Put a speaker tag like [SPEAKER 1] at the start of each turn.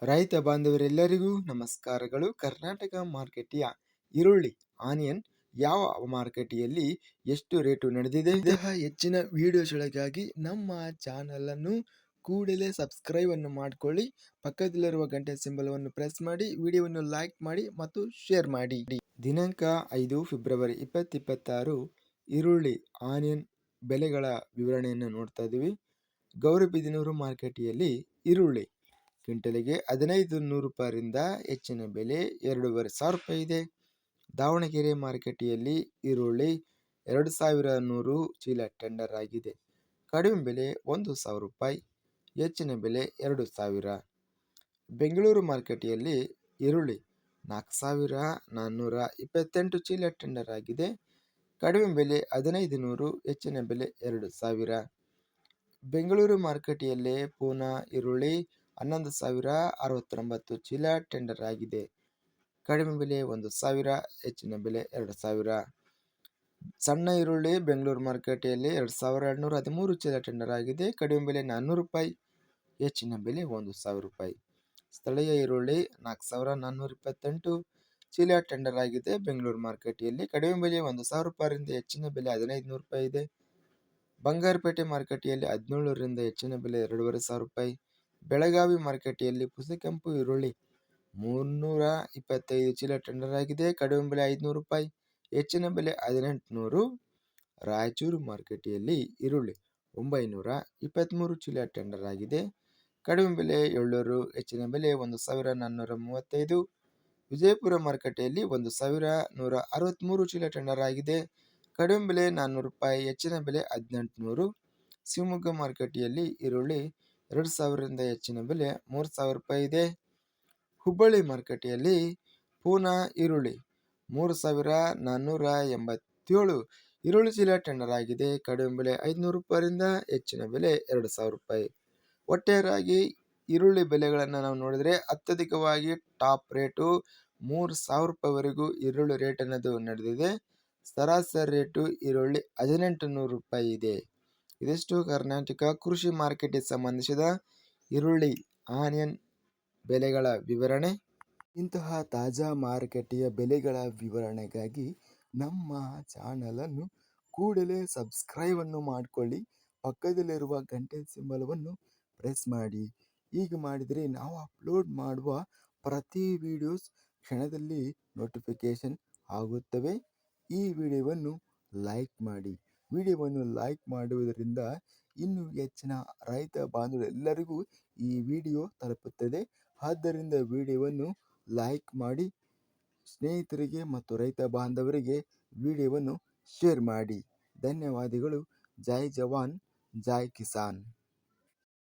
[SPEAKER 1] ರೈತ ಬಾಂಧವರೆಲ್ಲರಿಗೂ ನಮಸ್ಕಾರಗಳು. ಕರ್ನಾಟಕ ಮಾರ್ಕೆಟಿಯ ಈರುಳ್ಳಿ ಆನಿಯನ್ ಯಾವ ಮಾರುಕಟ್ಟೆಯಲ್ಲಿ ಎಷ್ಟು ರೇಟು ನಡೆದಿದೆ, ಇಂತಹ ಹೆಚ್ಚಿನ ವಿಡಿಯೋಸ್ಗಳಿಗಾಗಿ ನಮ್ಮ ಚಾನಲ್ ಅನ್ನು ಕೂಡಲೇ ಸಬ್ಸ್ಕ್ರೈಬ್ ಅನ್ನು ಮಾಡಿಕೊಳ್ಳಿ. ಪಕ್ಕದಲ್ಲಿರುವ ಗಂಟೆ ಸಿಂಬಲ್ ಅನ್ನು ಪ್ರೆಸ್ ಮಾಡಿ, ವಿಡಿಯೋವನ್ನು ಲೈಕ್ ಮಾಡಿ ಮತ್ತು ಶೇರ್ ಮಾಡಿ. ದಿನಾಂಕ 5 ಫೆಬ್ರವರಿ 2026 ಈರುಳ್ಳಿ ಆನಿಯನ್ ಬೆಲೆಗಳ ವಿವರಣೆಯನ್ನು ನೋಡ್ತಾ ಇದ್ದೀವಿ. ಗೌರಿಬಿದನೂರು ಮಾರ್ಕೆಟೆಯಲ್ಲಿ ಈರುಳ್ಳಿ ಕ್ವಿಂಟಲಿಗೆ 1500 ರೂಪಾಯಿಯಿಂದ ಹೆಚ್ಚಿನ ಬೆಲೆ 2500 ರೂಪಾಯಿ ಇದೆ. ದಾವಣಗೆರೆ ಮಾರುಕಟ್ಟೆಯಲ್ಲಿ ಈರುಳ್ಳಿ 2100 ಚೀಲ ಟೆಂಡರ್ ಆಗಿದೆ. ಕಡಿಮೆ ಬೆಲೆ 1000 ರೂಪಾಯಿ, ಹೆಚ್ಚಿನ ಬೆಲೆ 2000. ಬೆಂಗಳೂರು ಮಾರುಕಟ್ಟೆಯಲ್ಲಿ ಈರುಳ್ಳಿ 4428 ಚೀಲ ಟೆಂಡರ್ ಆಗಿದೆ. ಕಡಿಮೆ ಬೆಲೆ 1500, ಹೆಚ್ಚಿನ ಬೆಲೆ 2000. ಬೆಂಗಳೂರು ಮಾರುಕಟ್ಟೆಯಲ್ಲಿ ಪೂನಾ ಈರುಳ್ಳಿ 11069 ಚೀಲ ಟೆಂಡರ್ ಆಗಿದೆ. ಕಡಿಮೆ ಬೆಲೆ 1000, ಹೆಚ್ಚಿನ ಬೆಲೆ 2000. ಸಣ್ಣ ಈರುಳ್ಳಿ ಬೆಂಗಳೂರು ಮಾರುಕಟ್ಟೆಯಲ್ಲಿ 2213 ಚೀಲ ಟೆಂಡರ್ ಆಗಿದೆ. ಕಡಿಮೆ ಬೆಲೆ 400 ರೂಪಾಯಿ, ಹೆಚ್ಚಿನ ಬೆಲೆ 1000 ರೂಪಾಯಿ. ಸ್ಥಳೀಯ ಈರುಳ್ಳಿ 4428 ಚೀಲ ಟೆಂಡರ್ ಆಗಿದೆ. ಬೆಂಗಳೂರು ಮಾರುಕಟ್ಟೆಯಲ್ಲಿ ಕಡಿಮೆ ಬೆಲೆ 1000 ರೂಪಾಯಿಯಿಂದ ಹೆಚ್ಚಿನ ಬೆಲೆ 1500 ರೂಪಾಯಿ ಇದೆ. ಬಂಗಾರಪೇಟೆ ಮಾರುಕಟ್ಟೆಯಲ್ಲಿ 1700ರಿಂದ ಹೆಚ್ಚಿನ ಬೆಲೆ 2500 ರೂಪಾಯಿ. ಬೆಳಗಾವಿ ಮಾರುಕಟ್ಟೆಯಲ್ಲಿ ಪುಸಕೆಂಪು ಈರುಳ್ಳಿ 325 ಚೀಲ ಟೆಂಡರ್ ಆಗಿದೆ. ಕಡಿಮೆ ಬೆಲೆ 500 ರೂಪಾಯಿ, ಹೆಚ್ಚಿನ ಬೆಲೆ 1800. ರಾಯಚೂರು ಮಾರುಕಟ್ಟೆಯಲ್ಲಿ ಈರುಳ್ಳಿ 923 ಚೀಲ ಟೆಂಡರ್ ಆಗಿದೆ. ಕಡಿಮೆ ಬೆಲೆ 700, ಹೆಚ್ಚಿನ ಬೆಲೆ 1435. ವಿಜಯಪುರ ಮಾರುಕಟ್ಟೆಯಲ್ಲಿ 1163 ಚೀಲ ಟೆಂಡರ್ ಆಗಿದೆ. ಕಡಿಮೆ ಬೆಲೆ 400 ರೂಪಾಯಿ, ಹೆಚ್ಚಿನ ಬೆಲೆ 1800. ಶಿವಮೊಗ್ಗ ಮಾರುಕಟ್ಟೆಯಲ್ಲಿ ಈರುಳ್ಳಿ 2000ರಿಂದ ಹೆಚ್ಚಿನ ಬೆಲೆ 3000 ರೂಪಾಯಿ ಇದೆ. ಹುಬ್ಬಳ್ಳಿ ಮಾರುಕಟ್ಟೆಯಲ್ಲಿ ಪೂನಾ ಈರುಳ್ಳಿ 3487 ಈರುಳ್ಳಿ ಚೀಲ ಟೆಂಡರ್ ಆಗಿದೆ. ಕಡಿಮೆ ಬೆಲೆ 500 ರೂಪಾಯಿಯಿಂದ ಹೆಚ್ಚಿನ ಬೆಲೆ 2000 ರೂಪಾಯಿ. ಒಟ್ಟಾರೆಯಾಗಿ ಈರುಳ್ಳಿ ಬೆಲೆಗಳನ್ನು ನಾವು ನೋಡಿದರೆ ಅತ್ಯಧಿಕವಾಗಿ ಟಾಪ್ ರೇಟು 3000 ರೂಪಾಯಿವರೆಗೂ ಈರುಳ್ಳಿ ರೇಟ್ ಅನ್ನೋದು ನಡೆದಿದೆ. ಸರಾಸರಿ ರೇಟು ಈರುಳ್ಳಿ 1800 ರೂಪಾಯಿ ಇದೆ. ಇದಿಷ್ಟು ಕರ್ನಾಟಕ ಕೃಷಿ ಮಾರ್ಕೆಟ್ಗೆ ಸಂಬಂಧಿಸಿದ ಈರುಳ್ಳಿ ಆನಿಯನ್ ಬೆಲೆಗಳ ವಿವರಣೆ. ಇಂತಹ ತಾಜಾ ಮಾರುಕಟ್ಟೆಯ ಬೆಲೆಗಳ ವಿವರಣೆಗಾಗಿ ನಮ್ಮ ಚಾನಲನ್ನು ಕೂಡಲೇ ಸಬ್ಸ್ಕ್ರೈಬ್ ಅನ್ನು ಮಾಡಿಕೊಳ್ಳಿ. ಪಕ್ಕದಲ್ಲಿರುವ ಗಂಟೆ ಸಿಂಬಲವನ್ನು ಪ್ರೆಸ್ ಮಾಡಿ. ಹೀಗೆ ಮಾಡಿದರೆ ನಾವು ಅಪ್ಲೋಡ್ ಮಾಡುವ ಪ್ರತಿ ವಿಡಿಯೋಸ್ ಕ್ಷಣದಲ್ಲಿ ನೋಟಿಫಿಕೇಶನ್ ಆಗುತ್ತವೆ. ಈ ವಿಡಿಯೋವನ್ನು ಲೈಕ್ ಮಾಡಿ. ವಿಡಿಯೋವನ್ನು ಲೈಕ್ ಮಾಡುವುದರಿಂದ ಇನ್ನೂ ಹೆಚ್ಚಿನ ರೈತ ಬಾಂಧವರೆಲ್ಲರಿಗೂ ಈ ವಿಡಿಯೋ ತಲುಪುತ್ತದೆ. ಆದ್ದರಿಂದ ವಿಡಿಯೋವನ್ನು ಲೈಕ್ ಮಾಡಿ, ಸ್ನೇಹಿತರಿಗೆ ಮತ್ತು ರೈತ ಬಾಂಧವರಿಗೆ ವಿಡಿಯೋವನ್ನು ಶೇರ್ ಮಾಡಿ. ಧನ್ಯವಾದಗಳು. ಜೈ ಜವಾನ್, ಜೈ ಕಿಸಾನ್.